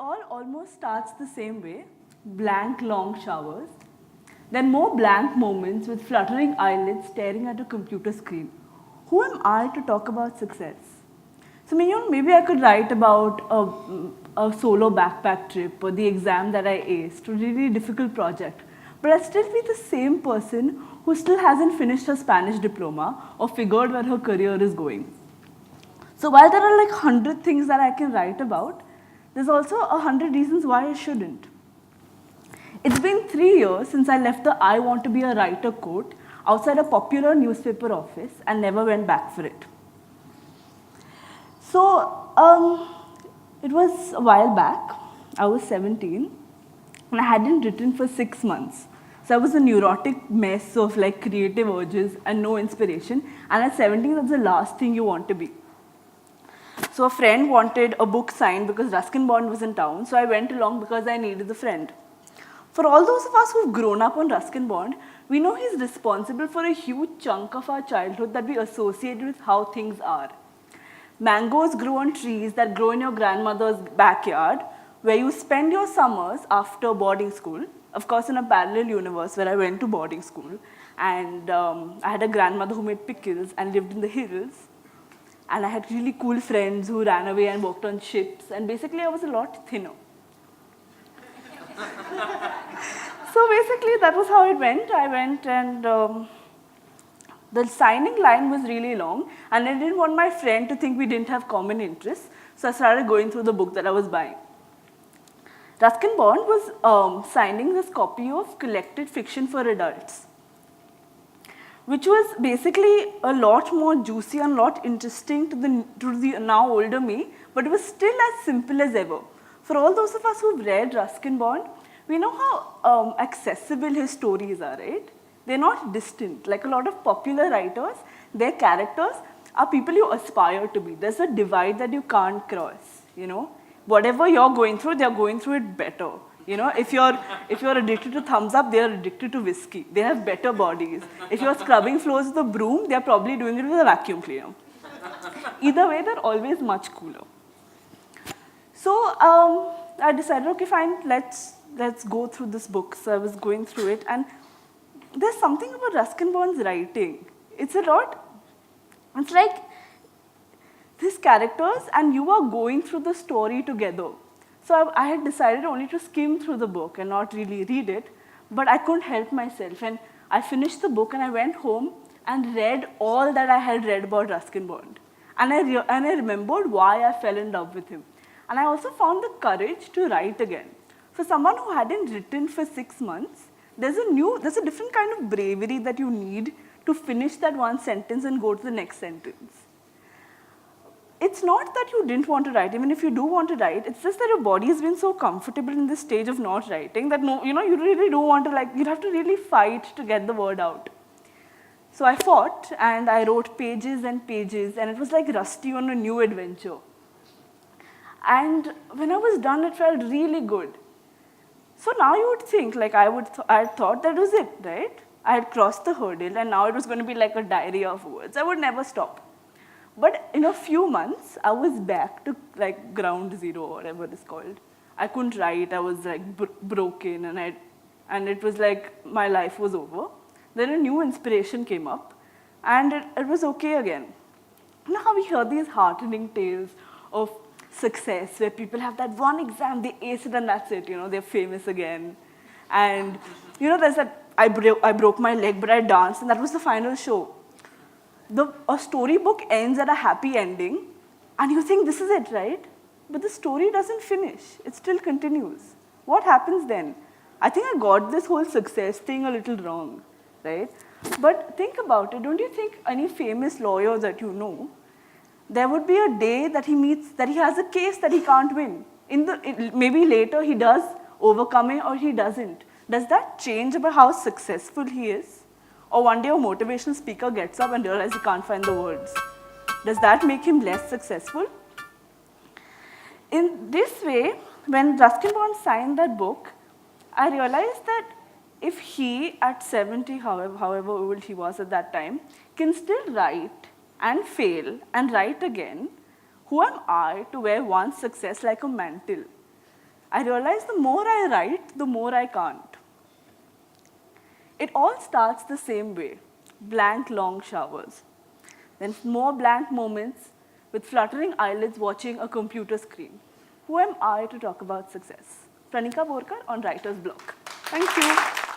all almost starts the same way, blank long showers, then more blank moments with fluttering eyelids staring at a computer screen. Who am I to talk about success? So maybe I could write about a solo backpack trip or the exam that I aced, a really difficult project. But I'd still be the same person who still hasn't finished her Spanish diploma or figured where her career is going. So while there are like 100 things that I can write about, there's also 100 reasons why I shouldn't. It's been 3 years since I left the I want to be a writer quote outside a popular newspaper office and never went back for it. So it was a while back. I was 17 and I hadn't written for 6 months. So I was a neurotic mess of like creative urges and no inspiration. And at 17, that's the last thing you want to be. So a friend wanted a book signed because Ruskin Bond was in town. So I went along because I needed a friend. For all those of us who've grown up on Ruskin Bond, we know he's responsible for a huge chunk of our childhood that we associate with how things are. Mangoes grow on trees that grow in your grandmother's backyard, where you spend your summers after boarding school. Of course, in a parallel universe where I went to boarding school, and I had a grandmother who made pickles and lived in the hills. And I had really cool friends who ran away and worked on ships, and basically I was a lot thinner. So basically that was how it went. I went and the signing line was really long, and I didn't want my friend to think we didn't have common interests, so I started going through the book that I was buying. Ruskin Bond was signing this copy of Collected Fiction for Adults, which was basically a lot more juicy and a lot interesting to the now older me, but it was still as simple as ever. For all those of us who've read Ruskin Bond, we know how accessible his stories are, right? They're not distant. Like a lot of popular writers, their characters are people you aspire to be. There's a divide that you can't cross, Whatever you're going through, they're going through it better. If you're addicted to thumbs up, they're addicted to whiskey. They have better bodies. If you're scrubbing floors with a broom, they're probably doing it with a vacuum cleaner. Either way, they're always much cooler. So I decided, okay, fine, let's go through this book. So I was going through it, and there's something about Ruskin Bond's writing. It's like these characters and you are going through the story together. So I had decided only to skim through the book and not really read it, but I couldn't help myself. And I finished the book and I went home and read all that I had read about Ruskin Bond. And I remembered why I fell in love with him. And I also found the courage to write again. For someone who hadn't written for 6 months, there's a different kind of bravery that you need to finish that one sentence and go to the next sentence. It's not that you didn't want to write, even if you do want to write, it's just that your body has been so comfortable in this stage of not writing that you really don't want to you'd have to really fight to get the word out. So I fought and I wrote pages and pages, and it was like Rusty on a new adventure. And when I was done, it felt really good. So now you would think, I thought that was it, right? I had crossed the hurdle and now it was going to be like a diary of words. I would never stop. But in a few months, I was back to ground zero, or whatever it's called. I couldn't write, I was broken, and it was like my life was over. Then a new inspiration came up and it was okay again. Now we hear these heartening tales of success where people have that one exam, they ace it and that's it, they're famous again. And there's that, I broke my leg but I danced and that was the final show. A storybook ends at a happy ending and you think this is it, right? But the story doesn't finish, it still continues. What happens then? I think I got this whole success thing a little wrong, right? But think about it, don't you think any famous lawyer that you know, there would be a day that he has a case that he can't win. Maybe later he does overcome it or he doesn't. Does that change about how successful he is? Or one day a motivational speaker gets up and realizes he can't find the words. Does that make him less successful? In this way, when Ruskin Bond signed that book, I realized that if he, at 70, however old he was at that time, can still write and fail and write again, who am I to wear one's success like a mantle? I realize the more I write, the more I can't. It all starts the same way, blank long showers. Then more blank moments with fluttering eyelids watching a computer screen. Who am I to talk about success? Panika Borkar on Writer's Block. Thank you.